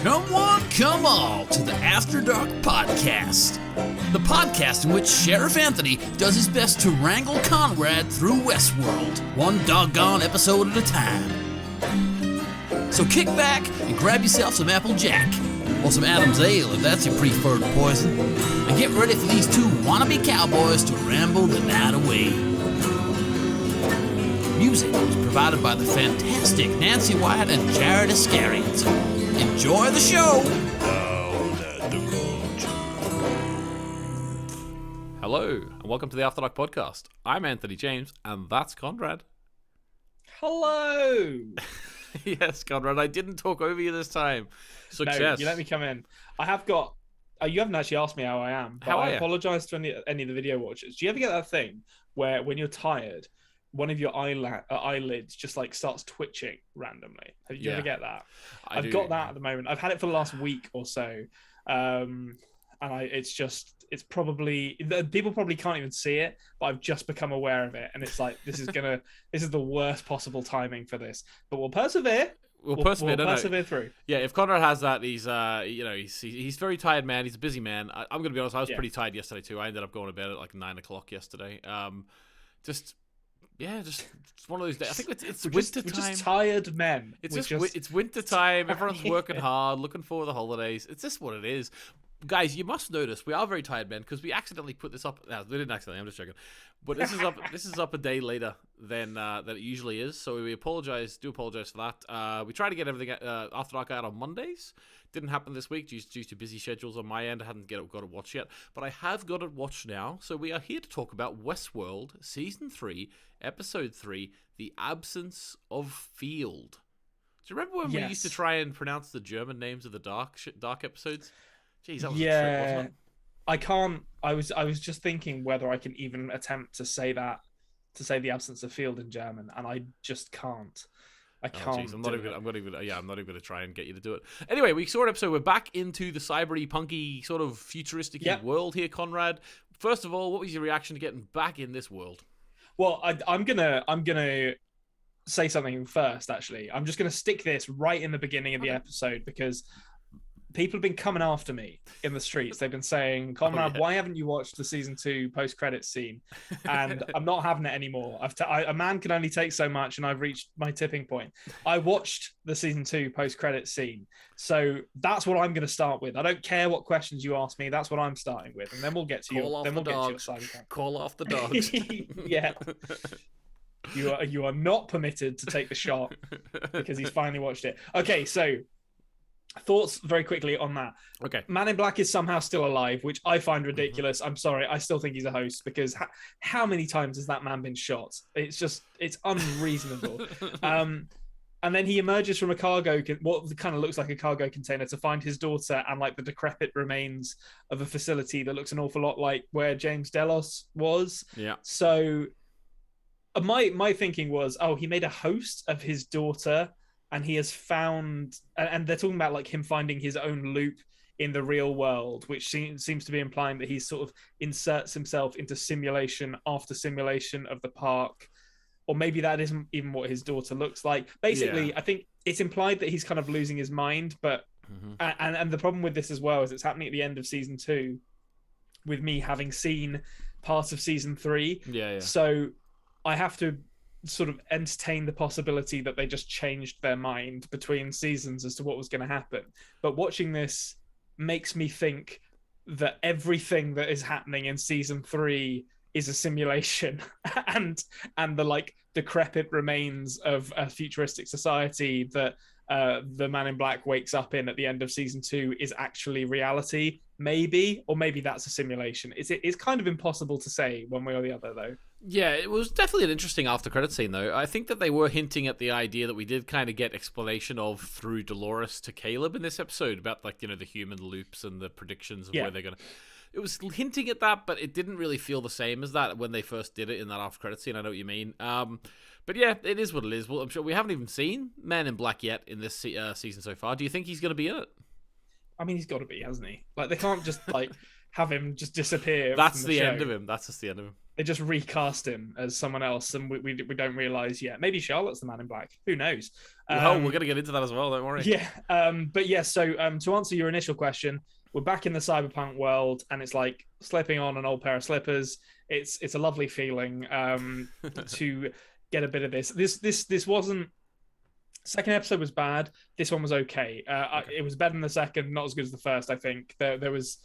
Come one, come all to the After Dark Podcast. The podcast in which Sheriff Anthony does his best to wrangle Konrad through Westworld, one doggone episode at a time. So kick back and grab yourself some Apple Jack, or some Adam's Ale if that's your preferred poison, and get ready for these two wannabe cowboys to ramble the night away. Music was provided by the fantastic Nancy Wyatt and Jared Iscariot. Enjoy the show! Hello, and welcome to the After Dark Podcast. I'm Anthony James, and that's Konrad. Hello! Yes, Konrad, I didn't talk over you this time. Success. No, you let me come in. I have got... you haven't actually asked me how I am, but I apologise to any of the video watchers. Do you ever get that thing where when you're tired, one of your eyelids just like starts twitching randomly? Have you ever get that? I've got that at the moment. I've had it for the last week or so. It's probably, people probably can't even see it, but I've just become aware of it. And it's like, this is the worst possible timing for this, but we'll persevere. We'll persevere through. Yeah, if Konrad has that, he's he's very tired man. He's a busy man. I'm going to be honest, I was pretty tired yesterday too. I ended up going to bed at like 9 o'clock yesterday. Just one of those days. I think it's winter time. We're just tired men. It's winter time. Everyone's working hard, looking forward to the holidays. It's just what it is. Guys, you must notice we are very tired men because we accidentally put this up. No, we didn't accidentally. I'm just joking. But this is up. This is up a day later than it usually is. So we apologize. Do apologize for that. We try to get everything After Dark out on Mondays. Didn't happen this week due to busy schedules on my end. I hadn't got it watched yet, but I have got it watched now. So we are here to talk about Westworld Season 3, Episode 3, The Absence of Field. Do you remember when we used to try and pronounce the German names of the dark episodes? Jeez, that was a trip, wasn't it? I can't. I was just thinking whether I can even attempt to say the absence of field in German, and I just can't. I can't. Geez, I'm not even going to try and get you to do it. Anyway, we saw an episode. We're back into the cybery, punky, sort of futuristic world here, Konrad. First of all, what was your reaction to getting back in this world? Well, I'm gonna say something first. Actually, I'm just gonna stick this right in the beginning of the episode because people have been coming after me in the streets. They've been saying, Konrad, why haven't you watched the season 2 post-credits scene? And I'm not having it anymore. A man can only take so much, and I've reached my tipping point. I watched the season 2 post-credits scene. So that's what I'm going to start with. I don't care what questions you ask me. That's what I'm starting with. And then we'll get to your side of that. Call off the dogs. Yeah. You are not permitted to take the shot because he's finally watched it. Okay, so thoughts very quickly on that. Okay. Man in Black is somehow still alive, which I find ridiculous. I'm sorry. I still think he's a host because how many times has that man been shot? It's unreasonable. And then he emerges from what kind of looks like a cargo container to find his daughter and like the decrepit remains of a facility that looks an awful lot like where James Delos was. Yeah. So my thinking was, he made a host of his daughter, and he has found, and they're talking about like him finding his own loop in the real world, which seems to be implying that he sort of inserts himself into simulation after simulation of the park. Or maybe that isn't even what his daughter looks like. Basically, I think it's implied that he's kind of losing his mind, but and the problem with this as well is it's happening at the end of season 2 with me having seen parts of season 3. Yeah. So I have to sort of entertain the possibility that they just changed their mind between seasons as to what was going to happen. But watching this makes me think that everything that is happening in season 3 is a simulation and the like decrepit remains of a futuristic society that the Man in Black wakes up in at the end of season 2 is actually reality, maybe, or maybe that's a simulation. It's kind of impossible to say one way or the other, though. Yeah, it was definitely an interesting after-credit scene, though. I think that they were hinting at the idea that we did kind of get explanation of through Dolores to Caleb in this episode about, like, the human loops and the predictions of where they're going to... It was hinting at that, but it didn't really feel the same as that when they first did it in that after-credit scene. I know what you mean. But yeah, it is what it is. Well, I'm sure we haven't even seen Man in Black yet in this season so far. Do you think he's going to be in it? I mean, he's got to be, hasn't he? Like, they can't just, like... have him just disappear. That's from the show. end of him. That's just the end of him. They just recast him as someone else, and we don't realize yet. Maybe Charlotte's the Man in Black. Who knows? Well, we're gonna get into that as well. Don't worry. Yeah. But yeah. So to answer your initial question, we're back in the cyberpunk world, and it's like slipping on an old pair of slippers. It's a lovely feeling to get a bit of this. This wasn't. Second episode was bad. This one was okay. It was better than the second, not as good as the first. I think there was,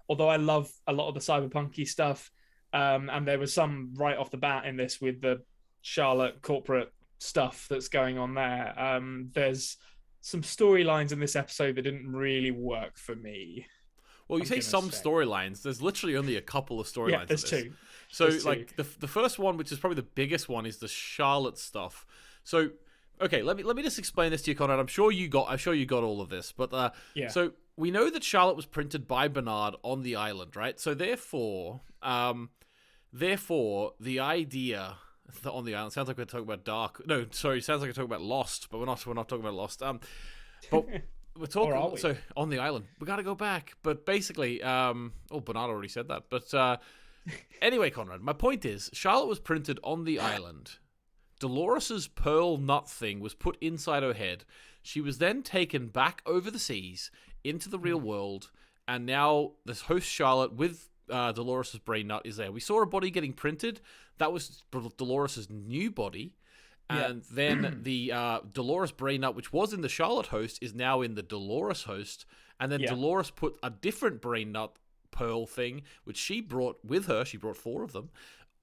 although I love a lot of the cyberpunky stuff. And there was some right off the bat in this with the Charlotte corporate stuff that's going on there. There's some storylines in this episode that didn't really work for me. Well, you say some storylines. There's literally only a couple of storylines. Yeah, there's two. So, like, the first one, which is probably the biggest one, is the Charlotte stuff. So, okay, let me just explain this to you, Konrad. I'm sure you got all of this, but yeah. So we know that Charlotte was printed by Bernard on the island, right? So therefore, the idea on the island sounds like we're talking about Dark. No, sorry, sounds like we're talking about Lost, but we're not talking about Lost. But we're talking so on the island. We got to go back, but basically, Bernard already said that. But anyway, Konrad, my point is, Charlotte was printed on the island. Dolores's pearl nut thing was put inside her head. She was then taken back over the seas into the real world, and now this host Charlotte with Dolores's brain nut is there. We saw her body getting printed. That was Dolores's new body, and then the Dolores brain nut, which was in the Charlotte host, is now in the Dolores host. And then Dolores put a different brain nut pearl thing, which she brought with her. She brought 4 of them,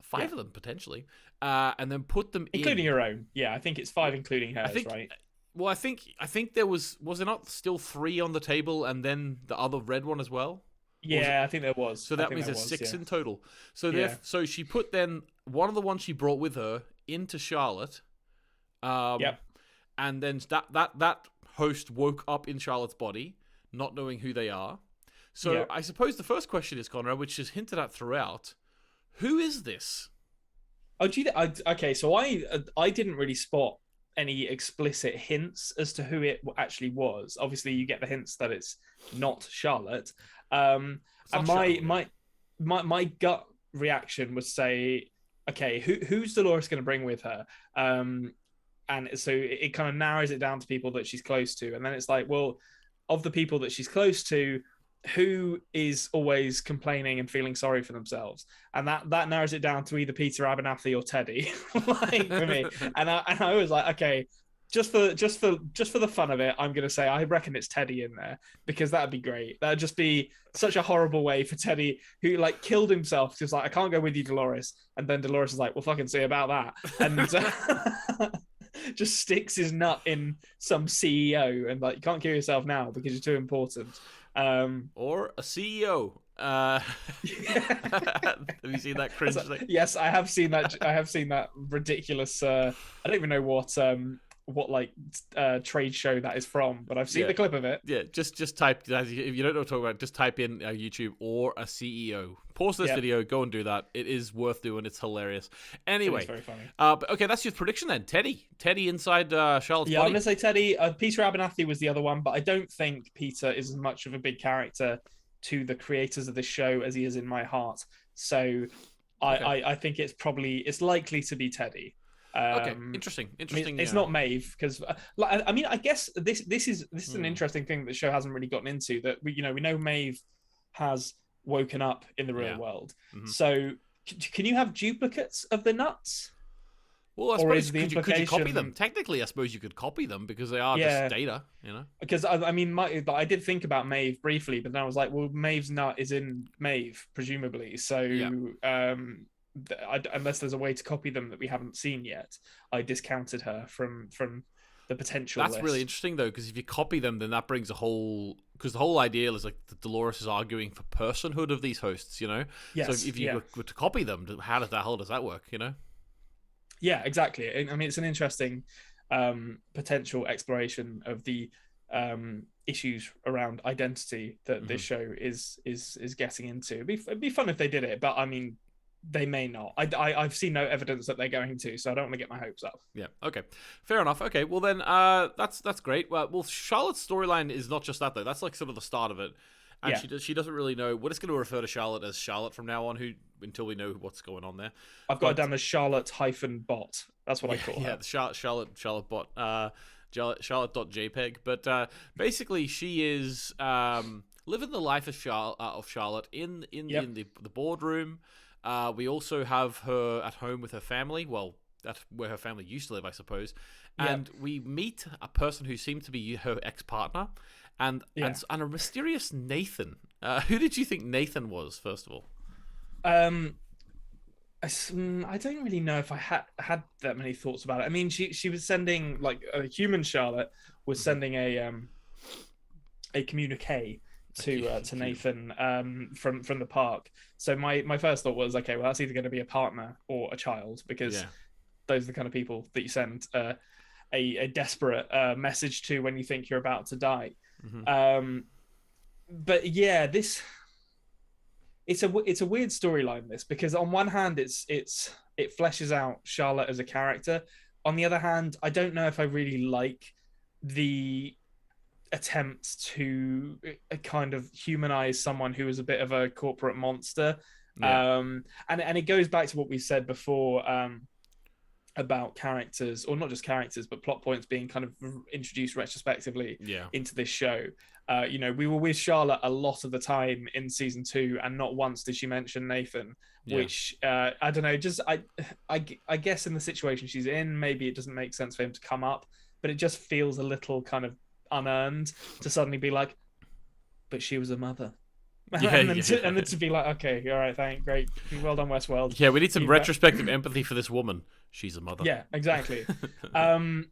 5 of them potentially, and then put them including her own. Yeah, I think it's 5 including hers, right? Well, I think there was there not still 3 on the table, and then the other red one as well. Yeah, I think there was. So that means there's 6 in total. So so she put then one of the ones she brought with her into Charlotte. And then that host woke up in Charlotte's body, not knowing who they are. So I suppose the first question is, Konrad, which is hinted at throughout, who is this? Oh, okay. So I didn't really spot any explicit hints as to who it actually was. Obviously, you get the hints that it's not Charlotte. And my gut reaction was say, okay, who's Dolores going to bring with her? And so it kind of narrows it down to people that she's close to, and then it's like, well, of the people that she's close to, who is always complaining and feeling sorry for themselves, and that narrows it down to either Peter Abernathy or Teddy, like for me. And I was like, okay, just for the fun of it, I'm gonna say I reckon it's Teddy in there, because that'd be great. That'd just be such a horrible way for Teddy, who like killed himself, just like, I can't go with you, Dolores, and then Dolores is like, well, fucking see about that, and just sticks his nut in some CEO and like, you can't kill yourself now because you're too important. Or a CEO. Have you seen that cringe thing? Yes, I have seen that. I have seen that ridiculous. I don't even know what like trade show that is from, but I've seen the clip of it. Yeah, just type, if you don't know what I'm talking about, just type in YouTube or a CEO. Pause this video, go and do that. It is worth doing. It's hilarious. Anyway, it's very funny. But okay, that's your prediction then. Teddy inside Charlotte's body. I'm gonna say Teddy. Peter Abernathy was the other one, but I don't think Peter is as much of a big character to the creators of this show as he is in my heart. So I think it's likely to be Teddy. Okay, interesting. I mean, it's not Maeve, because I mean, I guess this is an interesting thing that the show hasn't really gotten into. That we know Maeve has woken up in the real world. Mm-hmm. So can you have duplicates of the nuts? Well, I suppose could you copy them? Technically, I suppose you could copy them because they are just data, you know. Because I mean, I did think about Maeve briefly, but then I was like, well, Maeve's nut is in Maeve, presumably. So unless there's a way to copy them that we haven't seen yet, I discounted her from the potential. That's really interesting though, because if you copy them, then that brings because the whole idea is like Dolores is arguing for personhood of these hosts, you know. Yes, so if you were to copy them, how does that work, you know? Yeah, exactly. I mean, it's an interesting potential exploration of the issues around identity that this show is getting into. It'd be fun if they did it, but I mean, they may not. I've seen no evidence that they're going to, so I don't want to get my hopes up. Yeah. Okay. Fair enough. Okay. Well then, that's great. Well, Charlotte's storyline is not just that though. That's like sort of the start of it. And she doesn't really know. We're just going to refer to Charlotte as Charlotte from now on, until we know what's going on there. I've got it down as Charlotte-bot. That's what I call her. Yeah, the Charlotte bot. Charlotte.jpg. But basically, she is living the life of Charlotte in the boardroom. We also have her at home with her family. Well, that's where her family used to live, I suppose. And we meet a person who seemed to be her ex-partner, and a mysterious Nathan. Who did you think Nathan was, first of all? I don't really know if I had that many thoughts about it. I mean, she was sending, like, a human Charlotte was sending a communique to Nathan from the park. So my first thought was, okay, well, that's either going to be a partner or a child, because those are the kind of people that you send a desperate message to when you think you're about to die. But yeah, it's a weird storyline, this, because on one hand it fleshes out Charlotte as a character. On the other hand, I don't know if I really like the attempt to kind of humanize someone who is a bit of a corporate monster. And it goes back to what we said before about characters, or not just characters, but plot points being kind of introduced retrospectively into this show. We were with Charlotte a lot of the time in season 2, and not once did she mention Nathan, which I don't know, just I guess in the situation she's in, maybe it doesn't make sense for him to come up, but it just feels a little kind of unearned to suddenly be like, but she was a mother. And then to be like, okay, all right, great, well done, Westworld. Yeah, we need some retrospective empathy for this woman. She's a mother. Yeah, exactly. And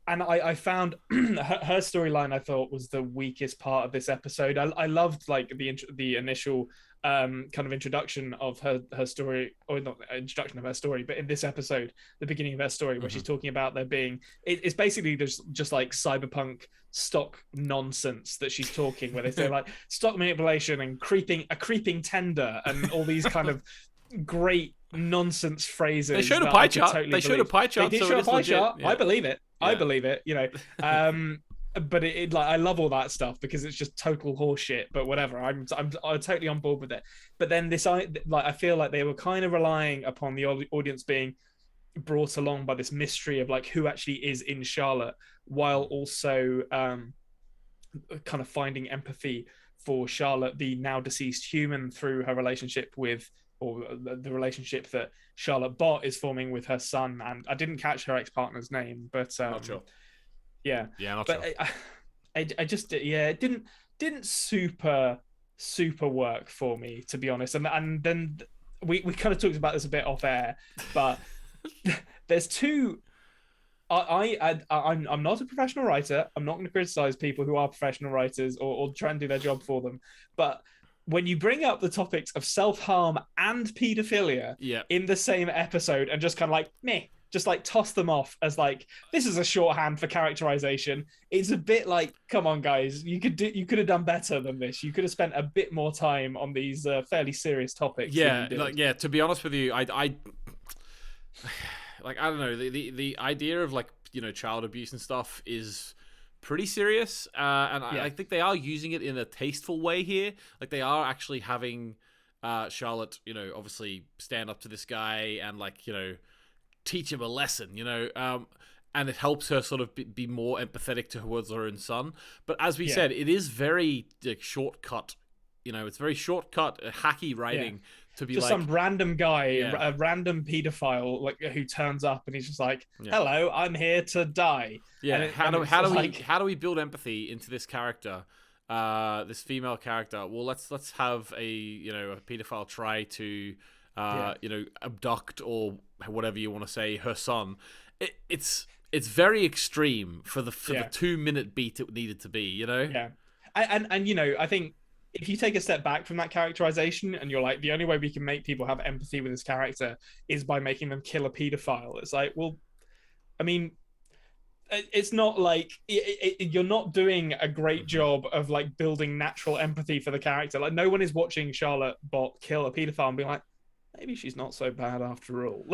I found her storyline, I thought, was the weakest part of this episode. I loved, like, the initial kind of introduction of her story, or not introduction of her story, but in this episode, the beginning of her story, where she's talking about there being, it's basically just like cyberpunk stock nonsense that she's talking, where they say like stock manipulation and a creeping tender and all these kind of great nonsense phrases. They showed a pie chart. They did show a pie chart. I believe it. I believe it. But it like, I love all that stuff because it's just total horseshit. But whatever, I'm totally on board with it. But then I feel like they were kind of relying upon the audience being brought along by this mystery of like who actually is in Charlotte, while also kind of finding empathy for Charlotte, the now deceased human, through her relationship with, or the relationship that Charlotte Bot is forming with her son. And I didn't catch her ex-partner's name, but not sure. Not sure. I just it didn't super work for me, to be honest. And then we kind of talked about this a bit off air, but there's two. I'm not a professional writer. I'm not going to criticize people who are professional writers or try and do their job for them. But when you bring up the topics of self-harm and paedophilia in the same episode and just kind of like, meh, just like toss them off as like, this is a shorthand for characterization, it's a bit like, come on guys, you could have done better than this. You could have spent a bit more time on these fairly serious topics. To be honest with you, I like, I don't know, the idea of, like, you know, child abuse and stuff is pretty serious, and I think they are using it in a tasteful way here. Like, they are actually having Charlotte, you know, obviously stand up to this guy and, like, you know, teach him a lesson, you know, and it helps her sort of be more empathetic towards her own son. But as we said, it is very, like, shortcut, you know, it's very shortcut, hacky writing. To be just like some random guy, a random pedophile, like, who turns up and he's just like, "Hello, I'm here to die." Yeah, how do we build empathy into this character, this female character? Well, let's have a pedophile try to abduct, or whatever you want to say, her son. It's very extreme for the 2-minute beat it needed to be, you know. Yeah, and you know, I think, if you take a step back from that characterization and you're like, the only way we can make people have empathy with this character is by making them kill a pedophile. It's like, well, I mean, it's not like you're not doing a great job of, like, building natural empathy for the character. Like, no one is watching Charlotte Bot kill a pedophile and being like, maybe she's not so bad after all.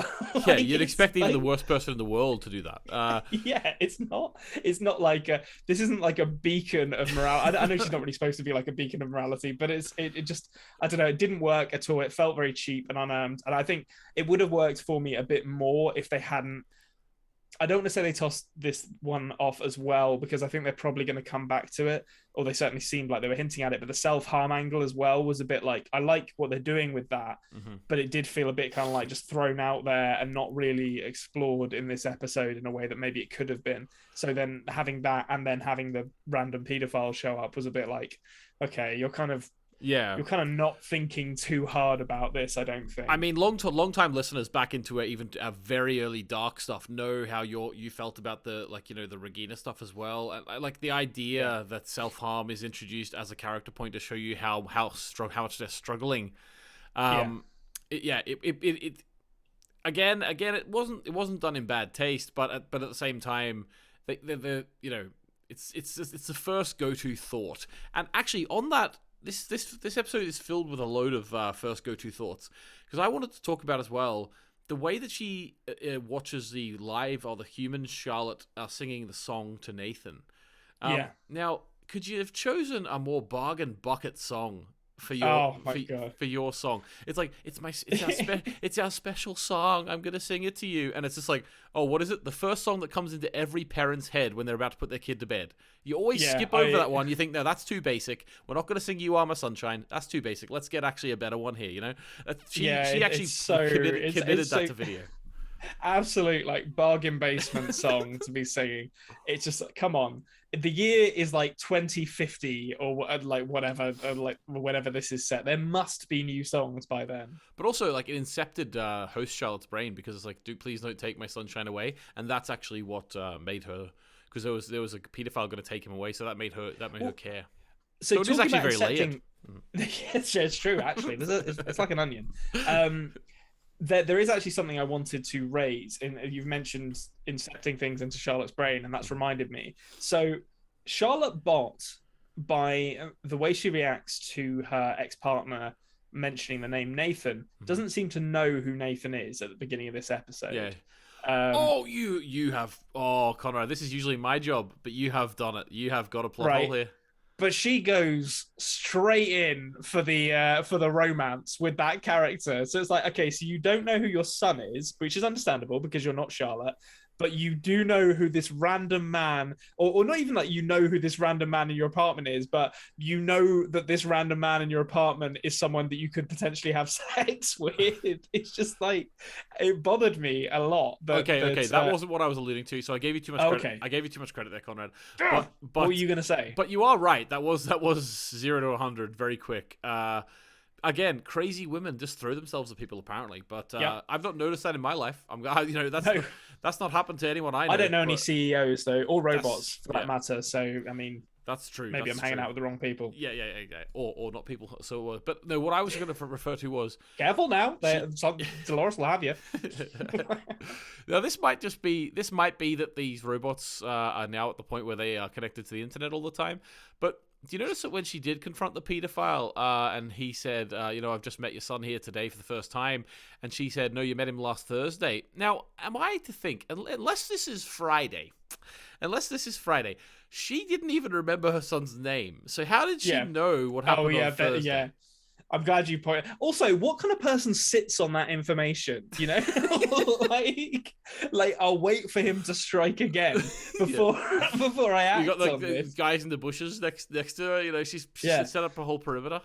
Yeah, you'd expect even the worst person in the world to do that. Yeah, it's not like this isn't like a beacon of morality. I know she's not really supposed to be like a beacon of morality, but it just, I don't know, it didn't work at all. It felt very cheap and unearned, and I think it would have worked for me a bit more if they hadn't. I don't want to say they tossed this one off as well, because I think they're probably going to come back to it, or they certainly seemed like they were hinting at it. But the self-harm angle as well was a bit like, I like what they're doing with that, but it did feel a bit kind of like just thrown out there and not really explored in this episode in a way that maybe it could have been. So then having that and then having the random paedophile show up was a bit like, okay, you're kind of not thinking too hard about this, I don't think. I mean, long time listeners back into it, even very early Dark stuff, know how you felt about the the Regina stuff as well. And like the idea that self-harm is introduced as a character point to show you how much they're struggling. It again, it wasn't done in bad taste, but at the same time, it's the first go-to thought. And actually, on that. This episode is filled with a load of first go-to thoughts, because I wanted to talk about as well the way that she watches the live or the human Charlotte singing the song to Nathan. Now, could you have chosen a more bargain bucket song for your for your song? It's like it's our special song. I'm gonna sing it to you, and it's just like, oh, what is it? The first song that comes into every parent's head when they're about to put their kid to bed. You always skip over that one. You think, no, that's too basic. We're not gonna sing "You Are My Sunshine." That's too basic. Let's get actually a better one here. You know, she actually committed that to video. Absolute like bargain basement song to be singing. It's just like, come on. The year is like 2050 or like whatever, like whenever this is set. There must be new songs by then. But also, like, it incepted host Charlotte's brain, because it's like, please don't take my sunshine away, and that's actually what made her, because there was a pedophile going to take him away, so that made her care. So it is actually very layered. Yes, it's true. Actually, it's like an onion. There is actually something I wanted to raise. You've mentioned incepting things into Charlotte's brain, and that's reminded me. So Charlotte Bott, by the way she reacts to her ex-partner mentioning the name Nathan, doesn't seem to know who Nathan is at the beginning of this episode. Yeah. You have... Oh, Konrad, this is usually my job, but you have done it. You have got a plot hole here. But she goes straight in for the romance with that character. So it's like, okay, so you don't know who your son is, which is understandable because you're not Charlotte, but you do know who this random man, or not even like you know who this random man in your apartment is, but you know that this random man in your apartment is someone that you could potentially have sex with. It's just like, it bothered me a lot. That wasn't what I was alluding to, so I gave you too much credit. Okay. I gave you too much credit there, Konrad. But what were you going to say? But you are right. That was 0 to 100 very quick. Again, crazy women just throw themselves at people, apparently. But I've not noticed that in my life. That's not happened to anyone I know. I don't know any CEOs though, or robots for that matter. So I mean, that's true. Maybe I'm hanging out with the wrong people. Yeah. Or not people. So, but no, what I was going to refer to was careful now. Dolores will have you. Now, this might be that these robots are now at the point where they are connected to the internet all the time, but. Do you notice that when she did confront the paedophile and he said, I've just met your son here today for the first time, and she said, no, you met him last Thursday. Now, am I to think, unless this is Friday, she didn't even remember her son's name. So how did she know what happened on Thursday? Yeah. I'm glad you pointed. Also, what kind of person sits on that information? You know, like I'll wait for him to strike again before I act. You got like on the this. guys in the bushes next to her. You know, she's set up a whole perimeter.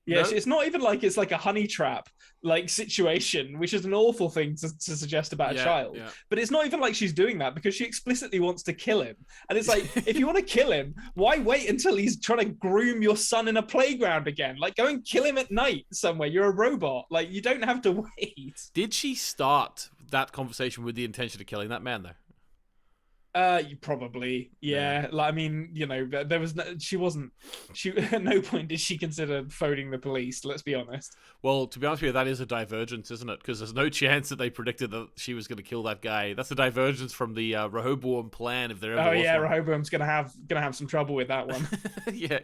Yeah, it's not even like it's like a honey trap like situation, which is an awful thing to suggest about a child. Yeah. But it's not even like she's doing that because she explicitly wants to kill him. And it's like, if you want to kill him, why wait until he's trying to groom your son in a playground again? Like, go and kill him at night somewhere. You're a robot. Like, you don't have to wait. Did she start that conversation with the intention of killing that man, though? Probably, yeah. Like, I mean, there was at no point did she consider phoning the police. Let's be honest. Well, to be honest with you, that is a divergence, isn't it? Because there's no chance that they predicted that she was going to kill that guy. That's a divergence from the Rehoboam plan, if there ever was one. Rehoboam's gonna have some trouble with that one. Yeah.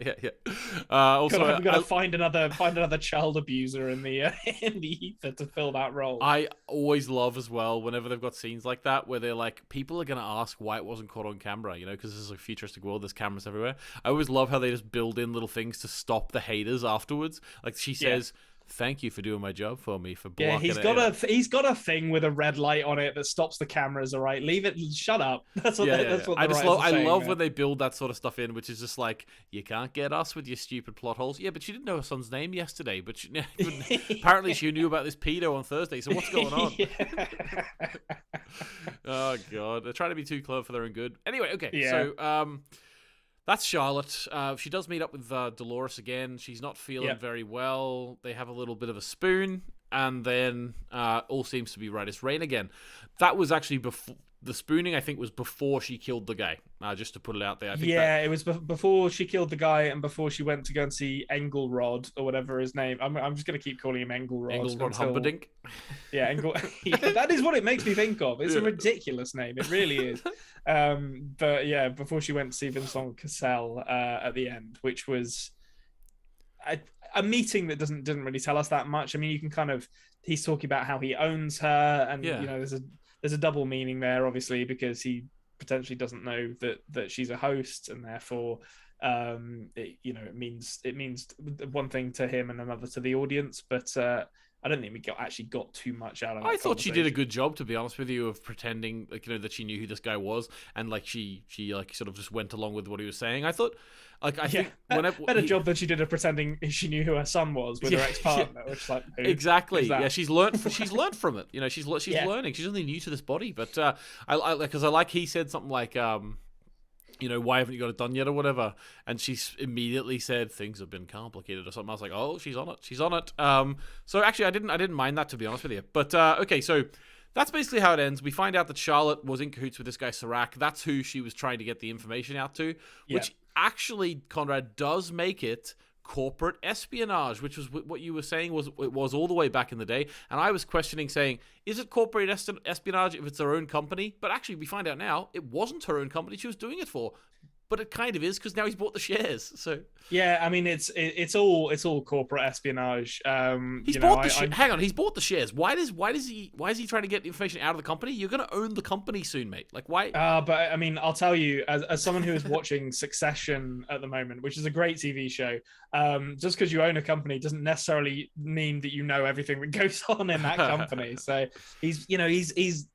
Also, we've got to find another child abuser in the ether to fill that role. I always love as well whenever they've got scenes like that where they're like, people are going to ask why it wasn't caught on camera, because this is a futuristic world, there's cameras everywhere. I always love how they just build in little things to stop the haters afterwards. Like she says, thank you for doing my job for me, for blocking it. He's got a thing with a red light on it that stops the cameras. All right, leave it. Shut up. That's what. That's what. I love when they build that sort of stuff in, which is just like, you can't get us with your stupid plot holes. Yeah, but she didn't know her son's name yesterday. But apparently she knew about this pedo on Thursday. So what's going on? Oh god, they're trying to be too clever for their own good. Anyway, okay, so that's Charlotte. She does meet up with Dolores again. She's not feeling very well. They have a little bit of a spoon, and then all seems to be right as rain again. That was actually before the spooning. I think was before she killed the guy. Just to put it out there. I think it was before she killed the guy, and before she went to go and see Engelrod or whatever his name. I'm just gonna keep calling him Engelrod. Engelrod Humperdinck. Yeah, that is what it makes me think of. It's a ridiculous name. It really is. But yeah, before she went to see Vincent Cassel at the end, which was a meeting that didn't really tell us that much. I mean, you can he's talking about how he owns her, and there's a double meaning there, obviously, because he potentially doesn't know that she's a host, and therefore it means one thing to him and another to the audience. But I don't think we actually got too much out of that. I thought she did a good job, to be honest with you, of pretending that she knew who this guy was, and she sort of just went along with what he was saying. I thought, I think better job than she did of pretending she knew who her son was with her ex-partner, which who exactly. Yeah, she's learned from it. She's learning. She's only new to this body, but he said something like, why haven't you got it done yet or whatever? And she immediately said things have been complicated or something. I was like, oh, she's on it. So actually, I didn't mind that, to be honest with you. But okay, so that's basically how it ends. We find out that Charlotte was in cahoots with this guy Serac. That's who she was trying to get the information out to, which actually, Konrad, does make it corporate espionage, which was what you were saying it was all the way back in the day. And I was questioning, saying, is it corporate espionage if it's her own company? But actually, we find out now it wasn't her own company she was doing it for. But it kind of is, because now he's bought the shares. So yeah, I mean it's all corporate espionage. He's bought hang on, he's bought the shares. Why is he trying to get information out of the company? You're going to own the company soon, mate. Like, why? But I mean, I'll tell you, as someone who is watching Succession at the moment, which is a great TV show, just because you own a company doesn't necessarily mean that you know everything that goes on in that company. So he's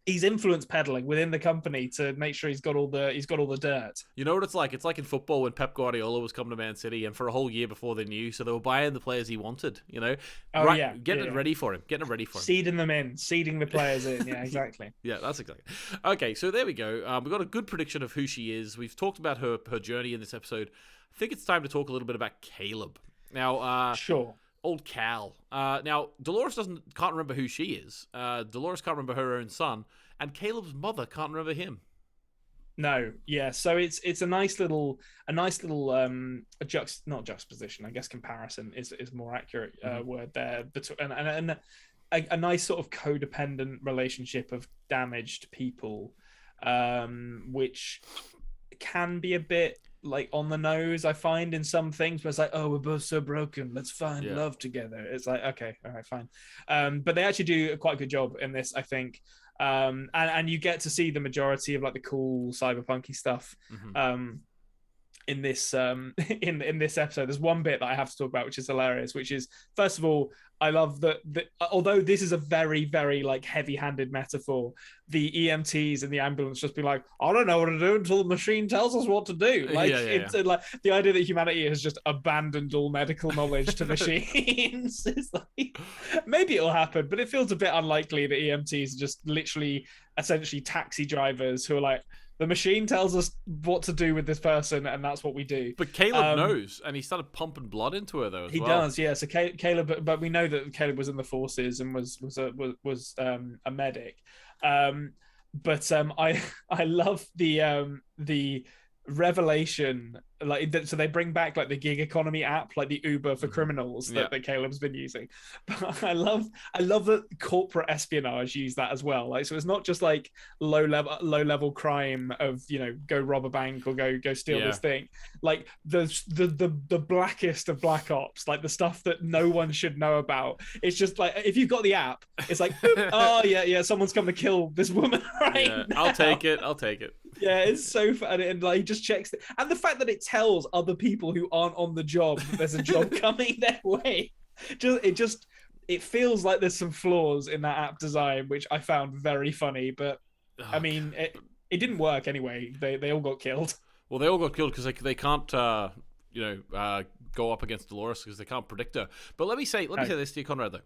influence peddling within the company to make sure he's got all the dirt. You know what it's like? It's like in football when Pep Guardiola was coming to Man City, and for a whole year before they knew, so they were buying the players he wanted. Getting it ready for him. Seeding them in, seeding the players in. Yeah, exactly. Yeah, that's exactly. Okay, so there we go. We've got a good prediction of who she is. We've talked about her journey in this episode. I think it's time to talk a little bit about Caleb. Now, sure. Old Cal. Now, Dolores can't remember who she is. Dolores can't remember her own son, and Caleb's mother can't remember him. No, yeah. So it's a nice little not juxtaposition. I guess comparison is more accurate word there. And a nice sort of codependent relationship of damaged people, which can be a bit like on the nose, I find, in some things, where it's like, oh, we're both so broken, let's find love together. It's like, okay, all right, fine. But they actually do quite a good job in this, I think. And you get to see the majority of like the cool cyberpunky stuff in this in this episode. There's one bit that I have to talk about which is hilarious, which is, first of all, I love that although this is a very, very like heavy-handed metaphor, the EMTs in the ambulance just be like, I don't know what to do until the machine tells us what to do. Like, it's like the idea that humanity has just abandoned all medical knowledge to machines. It's like, maybe it'll happen, but it feels a bit unlikely that EMTs are just literally essentially taxi drivers who are like, the machine tells us what to do with this person, and that's what we do. But Caleb knows, and he started pumping blood into her, though. He does, yeah. So Caleb, but we know that Caleb was in the forces and was a medic. but I love the revelation, like, so they bring back like the gig economy app, like the Uber for criminals Yeah. that Caleb's been using. But I love that corporate espionage use that as well. Like, so it's not just like low level crime of, you know, go rob a bank or go steal Yeah. this thing. Like the blackest of black ops, like the stuff that no one should know about. It's just like, if you've got the app, it's like, oh yeah, someone's come to kill this woman right Yeah, now. I'll take it. Yeah, it's so funny, and like, he just checks and the fact that it tells other people who aren't on the job that there's a job coming their way. It feels like there's some flaws in that app design, which I found very funny. But I mean, it didn't work anyway. They all got killed. Well, they all got killed because they can't go up against Dolores because they can't predict her. But let me say this to you, Konrad, though.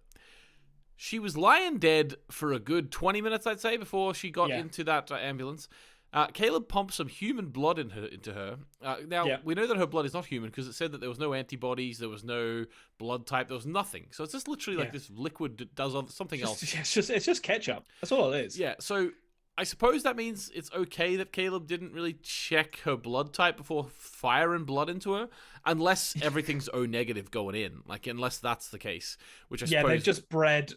She was lying dead for a good 20 minutes, I'd say, before she got into that ambulance. Caleb pumped some human blood into her. We know that her blood is not human because it said that there was no antibodies, there was no blood type, there was nothing. So it's just literally like this liquid that does something else. It's just ketchup. That's all it is. Yeah, so I suppose that means it's okay that Caleb didn't really check her blood type before firing blood into her, unless everything's O negative going in. Like, unless that's the case, which I suppose...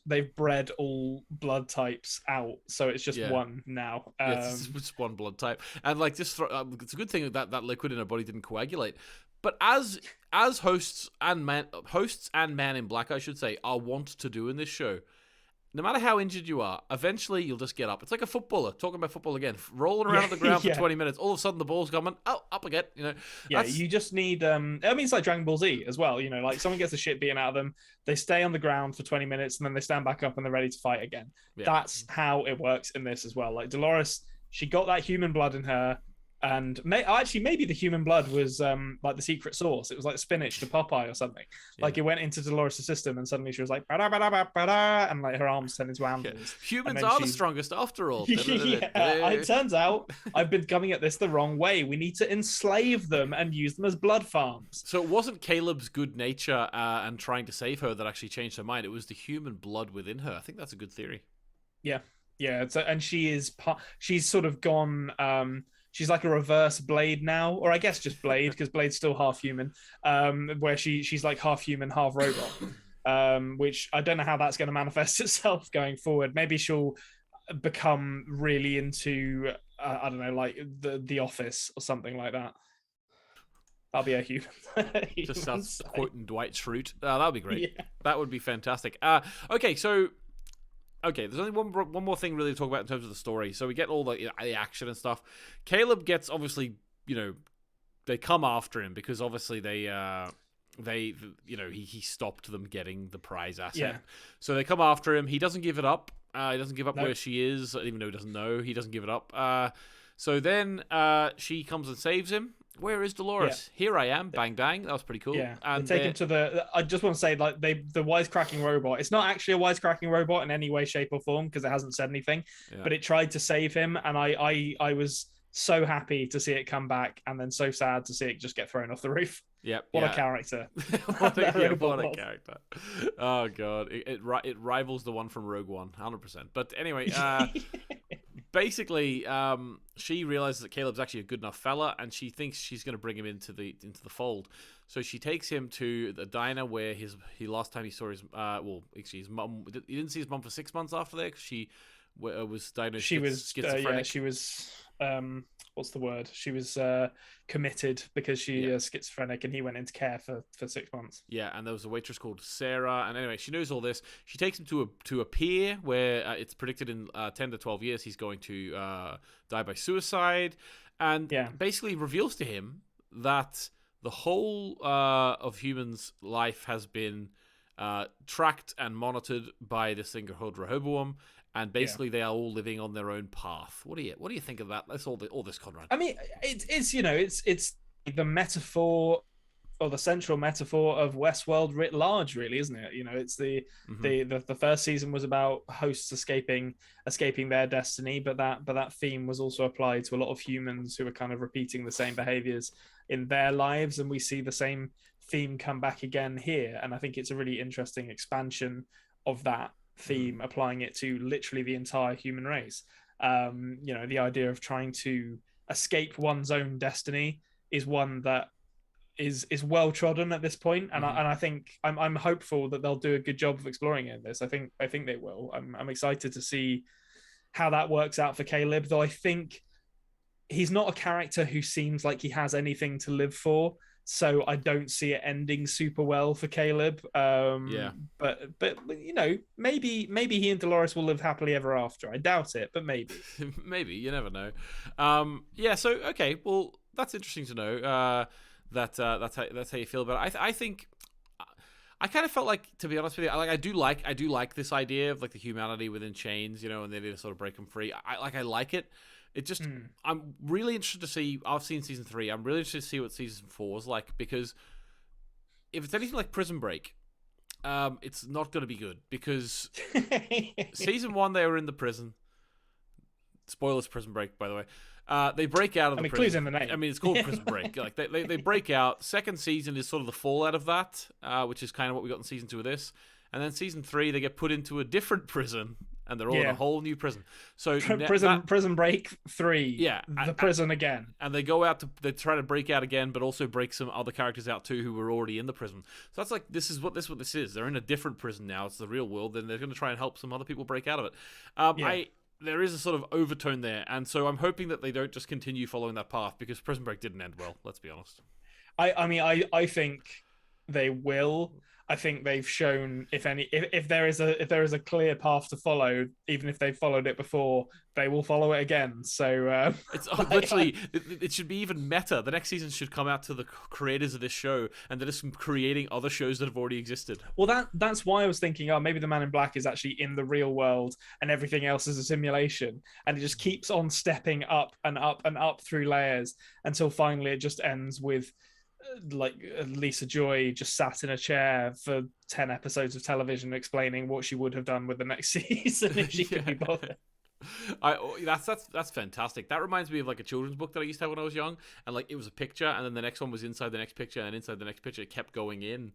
they've bred all blood types out, so it's just one now. It's just one blood type, and like it's a good thing that liquid in her body didn't coagulate. But as hosts and man in black, I should say, are wont to do in this show, no matter how injured you are, eventually you'll just get up. It's like a footballer, talking about football again, rolling around on the ground for 20 minutes. All of a sudden the ball's coming, up again, you know. Yeah, you just need, I mean, it's like Dragon Ball Z as well, you know, like someone gets the shit beaten out of them, they stay on the ground for 20 minutes and then they stand back up and they're ready to fight again. Yeah. That's how it works in this as well. Like Dolores, she got that human blood in her, and maybe the human blood was like the secret sauce. It was like spinach to Popeye or something. Yeah. Like it went into Dolores' system, and suddenly she was like, and like her arms turned into animals. Yeah. Humans are the strongest after all. It turns out I've been coming at this the wrong way. We need to enslave them and use them as blood farms. So it wasn't Caleb's good nature and trying to save her that actually changed her mind. It was the human blood within her. I think that's a good theory. Yeah. And she's sort of gone. She's like a reverse Blade now, or I guess just Blade, because Blade's still half human, where she's like half human, half robot, which I don't know how that's going to manifest itself going forward. Maybe she'll become really into, I don't know, like the Office or something like that. I'll be a human. Just starts quoting Dwight Schrute. That would be great. Yeah. That would be fantastic. Okay, there's only one more thing really to talk about in terms of the story. So we get all the action and stuff. Caleb gets, obviously, you know, they come after him because obviously he stopped them getting the prize asset. Yeah. So they come after him. He doesn't give it up. He doesn't give up where she is, even though he doesn't know. He doesn't give it up. So then she comes and saves him. Where is Dolores? Yeah. Here I am. Bang, bang. That was pretty cool. Yeah. And they take him to the... I just want to say, like, the wisecracking robot. It's not actually a wisecracking robot in any way, shape, or form because it hasn't said anything. Yeah. But it tried to save him, and I was so happy to see it come back, and then so sad to see it just get thrown off the roof. Yep. What a character. What a character. Oh, God. It rivals the one from Rogue One, 100%. But anyway... Basically, she realizes that Caleb's actually a good enough fella, and she thinks she's going to bring him into the fold. So she takes him to the diner where last time he saw his his mum. He didn't see his mum for 6 months after that because she was diagnosed. She was schizophrenic. She was what's the word? She was committed because she schizophrenic, and he went into care for 6 months. Yeah, and there was a waitress called Sarah, and anyway, she knows all this. She takes him to a pier where it's predicted in 10 to 12 years he's going to die by suicide, and basically reveals to him that the whole of humans' life has been tracked and monitored by this thing called Rehoboam. And basically, they are all living on their own path. What do you think of that? That's all this, Konrad. I mean, it's the metaphor or the central metaphor of Westworld writ large, really, isn't it? You know, it's the first season was about hosts escaping their destiny, but that theme was also applied to a lot of humans who are kind of repeating the same behaviors in their lives, and we see the same theme come back again here. And I think it's a really interesting expansion of that theme, applying it to literally the entire human race. The idea of trying to escape one's own destiny is one that is well trodden at this point, and I think I'm hopeful that they'll do a good job of exploring it in this. I think they will. I'm excited to see how that works out for Caleb, though I think he's not a character who seems like he has anything to live for. So I don't see it ending super well for Caleb. But maybe he and Dolores will live happily ever after. I doubt it, but maybe. Maybe, you never know. So okay, well, that's interesting to know. That's how you feel about it. I think I kind of felt like, to be honest with you, I do like this idea of like the humanity within chains, and they need to sort of break them free. I like it. It just, I'm really interested to see. I've seen season 3. I'm really interested to see what season 4 is like, because if it's anything like Prison Break, it's not going to be good, because season 1 they were in the prison. Spoilers, Prison Break, by the way. They break out of the prison. Clue's in the name. I mean, it's called Prison Break. Like they break out. Second season is sort of the fallout of that, which is kind of what we got in season 2 of this. And then season 3, they get put into a different prison, and they're all in a whole new prison. So Prison Break 3. The prison again. And they go out they try to break out again, but also break some other characters out too who were already in the prison. So that's like this is what this is. They're in a different prison now. It's the real world, and they're going to try and help some other people break out of it. There is a sort of overtone there, and so I'm hoping that they don't just continue following that path, because Prison Break didn't end well. Let's be honest. I think they will. I think they've shown, if there is a clear path to follow, even if they've followed it before, they will follow it again. So it's literally it should be even meta. The next season should come out to the creators of this show, and they're just creating other shows that have already existed. Well, that's why I was thinking, maybe the Man in Black is actually in the real world, and everything else is a simulation, and it just keeps on stepping up and up and up through layers until finally it just ends with like Lisa Joy just sat in a chair for 10 episodes of television explaining what she would have done with the next season if she could be bothered. That's fantastic. That reminds me of like a children's book that I used to have when I was young, and like it was a picture, and then the next one was inside the next picture, and inside the next picture it kept going in.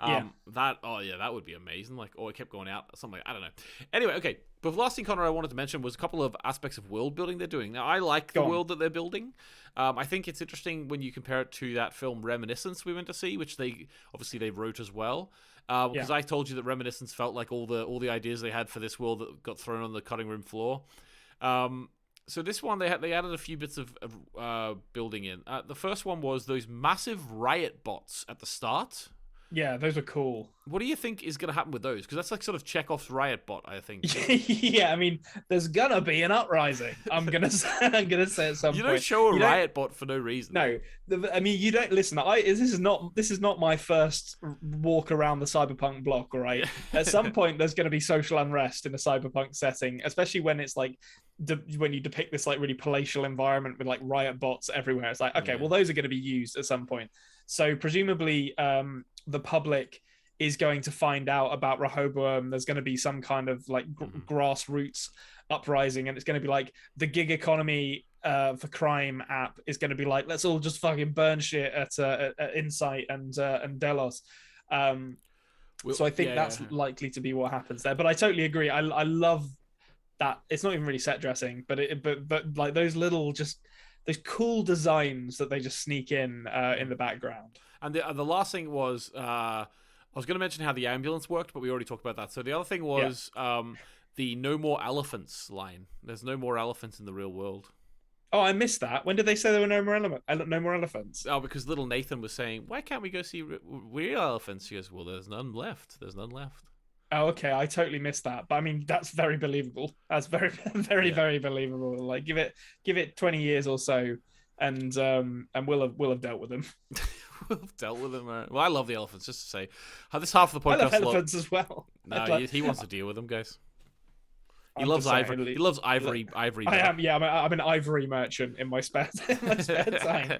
That would be amazing. Like, it kept going out, something. I don't know. Anyway, okay. But the last thing, Konrad, I wanted to mention was a couple of aspects of world building they're doing. Now, I like the world that they're building. I think it's interesting when you compare it to that film Reminiscence we went to see, which they wrote as well. Because I told you that Reminiscence felt like all the ideas they had for this world that got thrown on the cutting room floor. So this one, they added a few bits of building in. The first one was those massive riot bots at the start. Yeah, those are cool. What do you think is going to happen with those? Because that's like sort of Chekhov's riot bot, I think. Yeah, I mean, there's gonna be an uprising. I'm gonna say at some point. You don't show a riot bot for no reason. No, I mean, you don't listen. This is not my first walk around the cyberpunk block. All right, at some point there's going to be social unrest in a cyberpunk setting, especially when it's like when you depict this like really palatial environment with like riot bots everywhere. It's like, okay, well, those are going to be used at some point. So presumably, the public is going to find out about Rehoboam. There's going to be some kind of like grassroots uprising, and it's going to be like the gig economy for crime app is going to be like, let's all just fucking burn shit at Insight and Delos. So I think that's likely to be what happens there. But I totally agree. I love that. It's not even really set dressing, but like those little those cool designs that they just sneak in the background. And the last thing was, I was going to mention how the ambulance worked, but we already talked about that. So the other thing was the no more elephants line. There's no more elephants in the real world. Oh, I missed that. When did they say there were no more elephants? Oh, because little Nathan was saying, why can't we go see real elephants? He goes, well, there's none left. There's none left. Oh, okay. I totally missed that. But I mean, that's very believable. That's very, very, very believable. Like, give it 20 years or so, and we'll have dealt with them. We'll have dealt with them. Well, I love the elephants. Just to say, this half of the podcast. I love elephants as well. No, he wants to deal with them, guys. He loves ivory. He loves ivory. Ivory. I am. Yeah, I'm an ivory merchant in my spare time.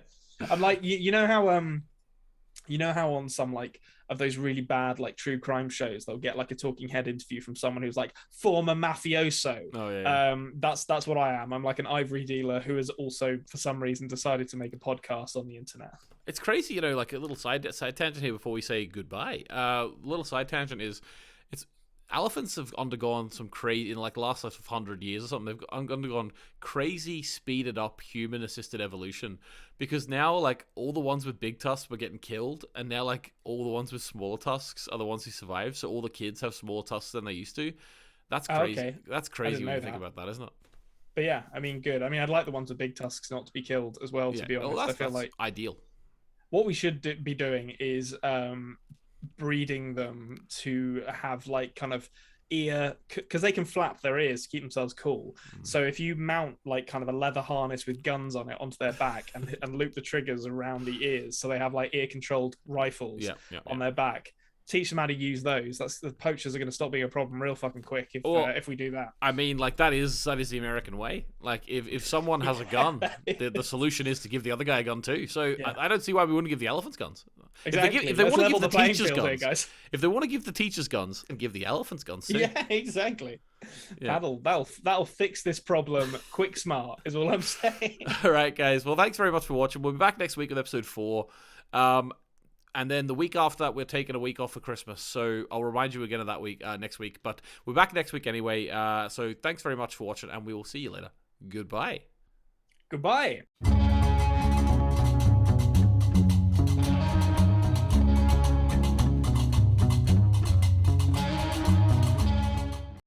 I'm like, you know how on some like of those really bad like true crime shows they'll get like a talking head interview from someone who's like former mafioso. Oh yeah. That's what I am. I'm like an ivory dealer who has also for some reason decided to make a podcast on the internet. It's crazy, like a little side tangent here before we say goodbye. Little side tangent is elephants have undergone some crazy, in like the last 100 years or something, they've undergone crazy speeded up human assisted evolution, because now like all the ones with big tusks were getting killed, and now like all the ones with smaller tusks are the ones who survive. So all the kids have smaller tusks than they used to. That's crazy. Okay. That's crazy when you think about that, isn't it? But yeah, I mean, good. I mean, I'd like the ones with big tusks not to be killed as well, to be honest. I feel like ideal. What we should be doing is breeding them to have like kind of ear, because they can flap their ears to keep themselves cool. So if you mount like kind of a leather harness with guns on it onto their back and loop the triggers around the ears, so they have like ear controlled rifles on their back, teach them how to use those. The poachers are going to stop being a problem real fucking quick if we do that. I mean, like that is the American way. Like if someone has a gun, the solution is to give the other guy a gun too. So I don't see why we wouldn't give the elephants guns. Exactly. If they want to give the teachers guns, here, guys. If they want to give the teachers guns, and give the elephants guns too. Yeah, exactly. Yeah. That'll fix this problem quick smart is all I'm saying. All right, guys. Well, thanks very much for watching. We'll be back next week with episode 4. And then the week after that, we're taking a week off for Christmas. So I'll remind you again of that week next week. But we're back next week anyway. So thanks very much for watching, and we will see you later. Goodbye. Goodbye.